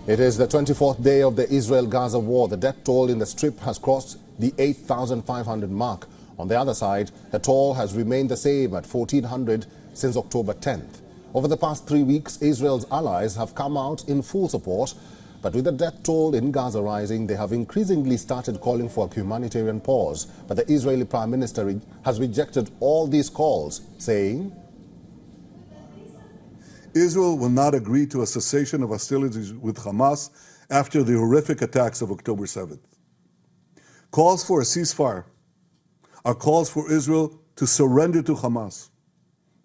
It is the 24th day of the Israel-Gaza war. The death toll in the Strip has crossed the 8,500 mark. On the other side, the toll has remained the same at 1,400 since October 10th. Over the past 3 weeks, Israel's allies have come out in full support, but with the death toll in Gaza rising, they have increasingly started calling for a humanitarian pause. But the Israeli Prime Minister has rejected all these calls, saying, Israel will not agree to a cessation of hostilities with Hamas after the horrific attacks of October 7th. Calls for a ceasefire are calls for Israel to surrender to Hamas,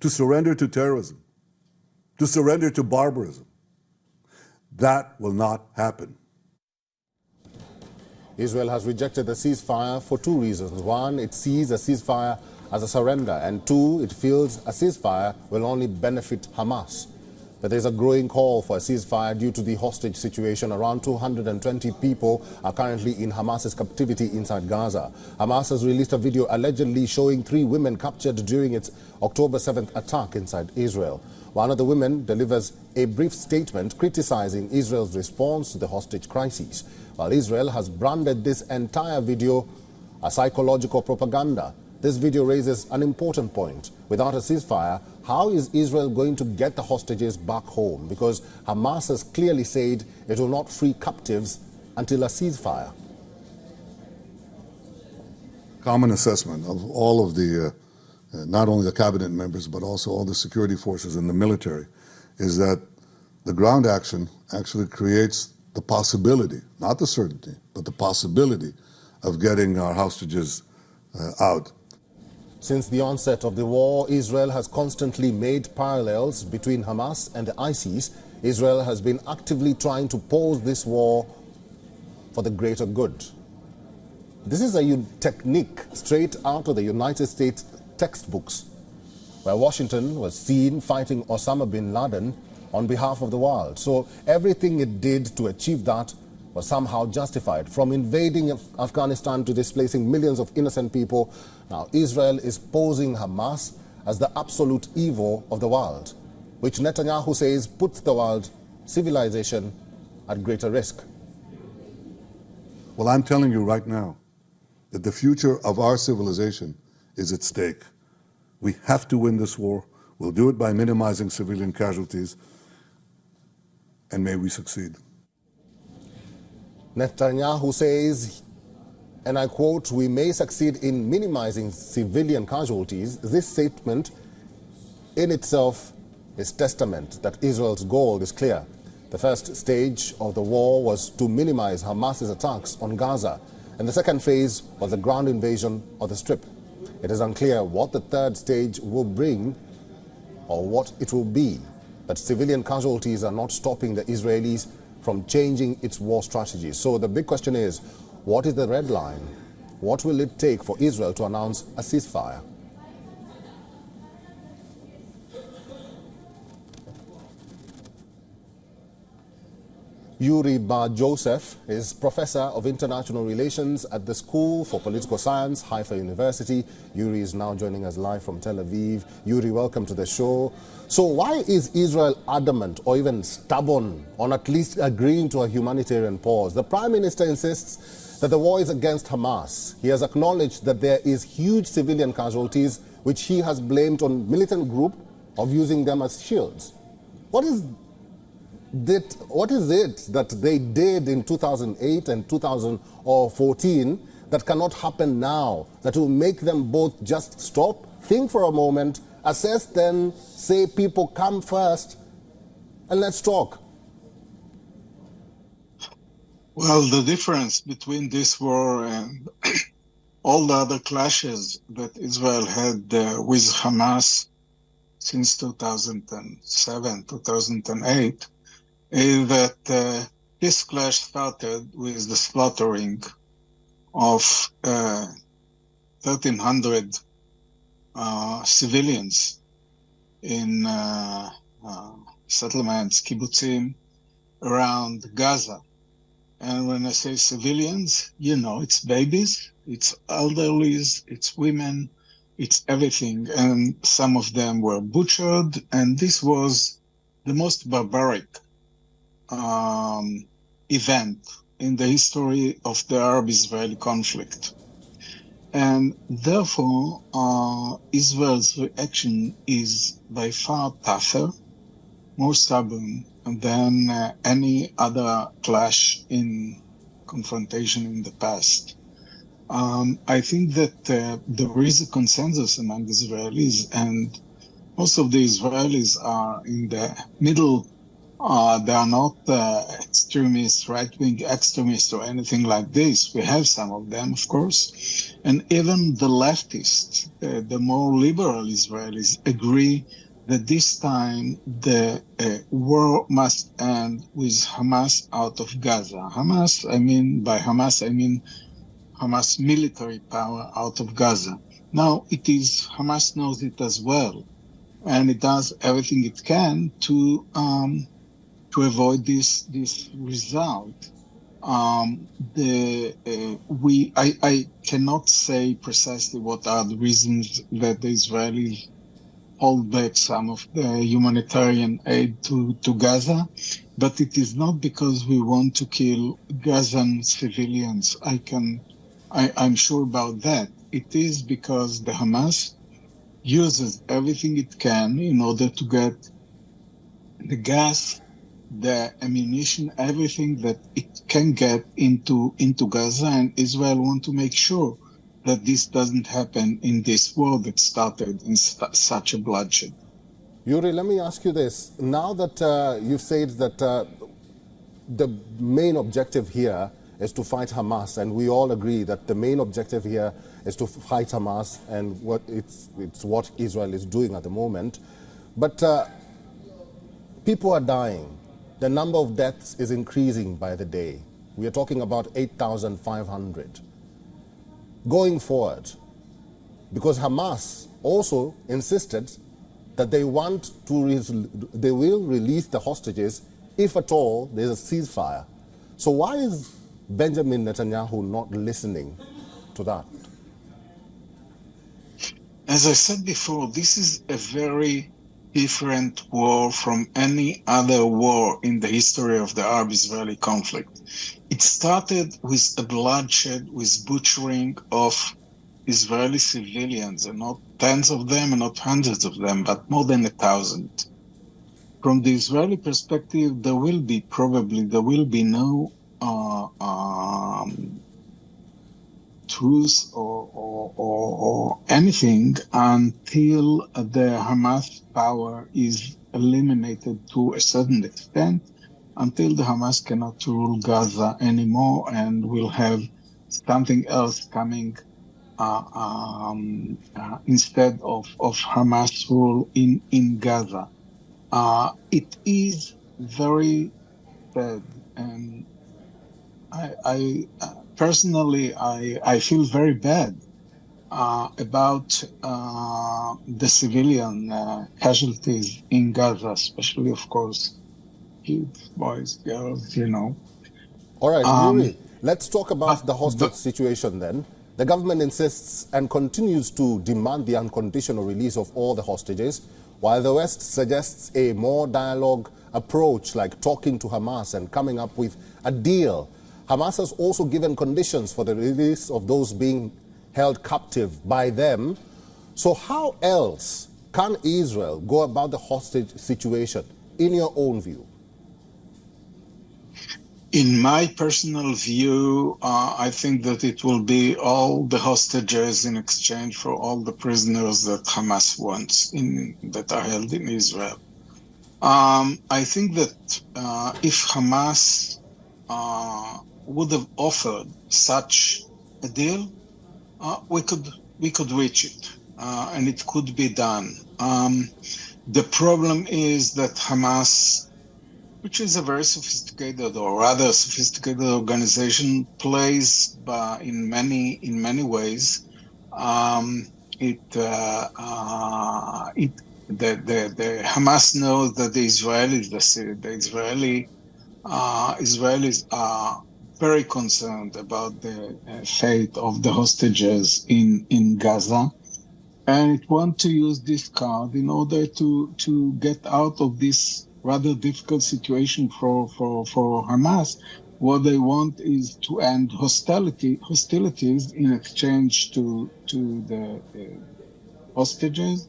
to surrender to terrorism, to surrender to barbarism. That will not happen. Israel has rejected the ceasefire for two reasons. One, it sees a ceasefire as a surrender, and two, it feels a ceasefire will only benefit Hamas. But there's a growing call for a ceasefire due to the hostage situation. Around 220 people are currently in Hamas's captivity inside Gaza. Hamas has released a video allegedly showing 3 women captured during its October 7th attack inside Israel. One of the women delivers a brief statement criticizing Israel's response to the hostage crisis, while Israel has branded this entire video a psychological propaganda. This video raises an important point. Without a ceasefire, how is Israel going to get the hostages back home? Because Hamas has clearly said it will not free captives until a ceasefire. Common assessment of all of the, not only the cabinet members, but also all the security forces and the military, is that the ground action actually creates the possibility, not the certainty, but the possibility of getting our hostages out. Since the onset of the war, Israel has constantly made parallels between Hamas and the ISIS. Israel has been actively trying to pause this war for the greater good. This is a technique straight out of the United States textbooks, where Washington was seen fighting Osama bin Laden on behalf of the world. So everything it did to achieve that was somehow justified, from invading Afghanistan to displacing millions of innocent people. Now Israel is posing Hamas as the absolute evil of the world, which Netanyahu says puts the world civilization at greater risk. Well, I'm telling you right now that the future of our civilization is at stake. We have to win this war. We'll do it by minimizing civilian casualties, and may we succeed. Netanyahu says, and I quote, "We may succeed in minimizing civilian casualties." This statement in itself is testament that Israel's goal is clear. The first stage of the war was to minimize Hamas's attacks on Gaza, and the second phase was the ground invasion of the Strip. It is unclear what the third stage will bring or what it will be, but civilian casualties are not stopping the Israelis from changing its war strategy. So the big question is, what is the red line? What will it take for Israel to announce a ceasefire? Yuri Bar Joseph is Professor of International Relations at the School for Political Science, Haifa University. Yuri is now joining us live from Tel Aviv. Yuri, welcome to the show. So why is Israel adamant or even stubborn on at least agreeing to a humanitarian pause? The Prime Minister insists that the war is against Hamas. He has acknowledged that there is huge civilian casualties, which he has blamed on militant group of using them as shields. What is it that they did in 2008 and 2014 that cannot happen now, that will make them both just stop, think for a moment, assess, then say, people come first and let's talk? Well, the difference between this war and all the other clashes that Israel had with Hamas since 2007, 2008, is that this clash started with the slaughtering of 1,300 civilians in settlements, kibbutzim, around Gaza. And when I say civilians, you know, it's babies, it's elderlies, it's women, it's everything. And some of them were butchered, and this was the most barbaric event in the history of the Arab-Israeli conflict. And therefore, Israel's reaction is by far tougher, more stubborn than any other clash in confrontation in the past. I think that there is a consensus among Israelis, and most of the Israelis are in the middle. They are not extremists, right-wing extremists or anything like this. We have some of them, of course. And even the leftists, the more liberal Israelis, agree that this time the war must end with Hamas out of Gaza. By Hamas, I mean Hamas military power out of Gaza. Now, Hamas knows it as well, and it does everything it can to avoid this result. I cannot say precisely what are the reasons that the Israelis hold back some of the humanitarian aid to Gaza, but it is not because we want to kill Gazan civilians. I'm sure about that. It is because the Hamas uses everything it can in order to get the gas, the ammunition, everything that it can get into Gaza, and Israel want to make sure that this doesn't happen in this war that started in such a bloodshed. Yuri, let me ask you this. Now that you've said that the main objective here is to fight Hamas, and we all agree that the main objective here is to fight Hamas, and it's what Israel is doing at the moment. But people are dying. The number of deaths is increasing by the day. We are talking about 8,500. Going forward, because Hamas also insisted that they will release the hostages if at all there's a ceasefire. So why is Benjamin Netanyahu not listening to that? As I said before, this is a very different war from any other war in the history of the Arab-Israeli conflict. It started with a bloodshed, with butchering of Israeli civilians, and not tens of them and not hundreds of them, but more than 1,000. From the Israeli perspective, there will be no truce or anything until the Hamas power is eliminated to a certain extent, until the Hamas cannot rule Gaza anymore and will have something else coming instead of Hamas rule in Gaza. It is very sad, and I personally feel very bad about the civilian casualties in Gaza, especially, of course, kids, boys, girls, All right, Yuri, let's talk about the hostage situation then. The government insists and continues to demand the unconditional release of all the hostages, while the West suggests a more dialogue approach, like talking to Hamas and coming up with a deal. Hamas has also given conditions for the release of those being held captive by them. So how else can Israel go about the hostage situation, in your own view? In my personal view, I think that it will be all the hostages in exchange for all the prisoners that Hamas wants that are held in Israel. I think that if Hamas would have offered such a deal, we could reach it, and it could be done. The problem is that Hamas, which is a very sophisticated, or rather sophisticated organization, plays in many ways. The Hamas knows that the Israelis are very concerned about the fate of the hostages in Gaza, and it wants to use this card in order to get out of this rather difficult situation for Hamas. What they want is to end hostilities in exchange to the hostages.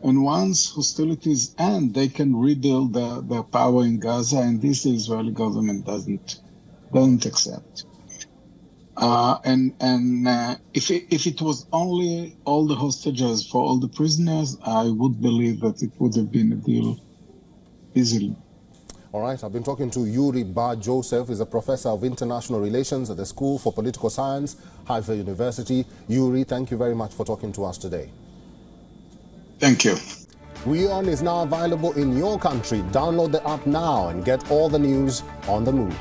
And once hostilities end, they can rebuild the power in Gaza, and this the Israeli government doesn't accept. If it was only all the hostages for all the prisoners, I would believe that it would have been a deal easily. All right, I've been talking to Yuri Bar Joseph. He's a professor of international relations at the School for Political Science, Haifa University. Yuri, thank you very much for talking to us today. Thank you. WION is now available in your country. Download the app now and get all the news on the move.